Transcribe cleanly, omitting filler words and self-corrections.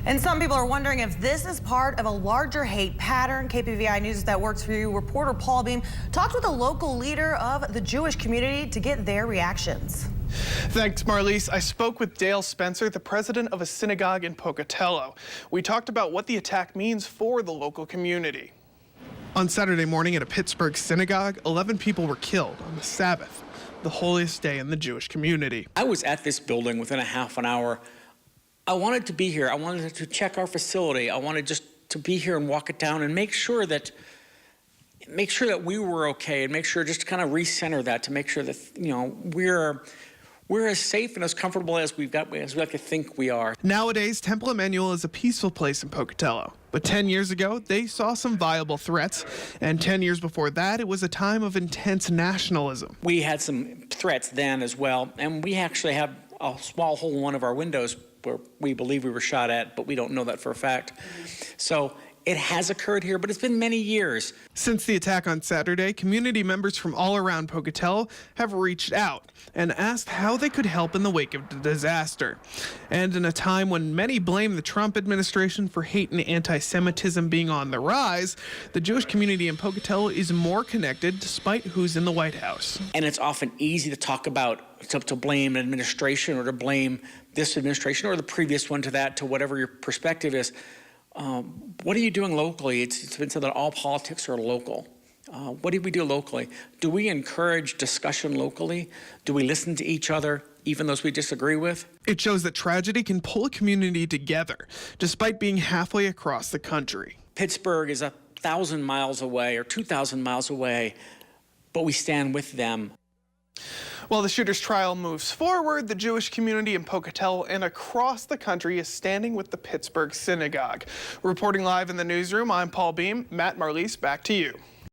And some people are wondering if this is part of a larger hate pattern. KPVI News that works for you reporter Paul Beam talked with a local leader of the Jewish community to get their reactions. Thanks, Marlise. I spoke with Dale Spencer, the president of a synagogue in Pocatello. We talked about what the attack means for the local community. On Saturday morning at a Pittsburgh synagogue, 11 people were killed on the Sabbath, the holiest day in the Jewish community. I was at this building within a half an hour. I wanted to be here. I wanted to check our facility. I wanted just to be here and walk it down and make sure that we were okay, and make sure just to kind of recenter that, to make sure that, you know, we're as safe and as comfortable as we like to think we are. Nowadays, Temple Emmanuel is a peaceful place in Pocatello. But 10 years ago, they saw some viable threats. And 10 years before that, it was a time of intense nationalism. We had some threats then as well. And we actually have a small hole in one of our windows where we believe we were shot at, but we don't know that for a fact. So it has occurred here, but it's been many years. Since the attack on Saturday, community members from all around Pocatello have reached out and asked how they could help in the wake of the disaster. And in a time when many blame the Trump administration for hate and anti-Semitism being on the rise, the Jewish community in Pocatello is more connected despite who's in the White House. And it's often easy to talk about, to blame an administration or to blame this administration or the previous one to whatever your perspective is. What are you doing locally? It's been said that all politics are local. What do we do locally? Do we encourage discussion locally? Do we listen to each other, even those we disagree with? It shows that tragedy can pull a community together, despite being halfway across the country. Pittsburgh is 1,000 miles away or 2,000 miles away, but we stand with them. While the shooter's trial moves forward, the Jewish community in Pocatello and across the country is standing with the Pittsburgh Synagogue. Reporting live in the newsroom, I'm Paul Beam. Matt, Marlise, back to you.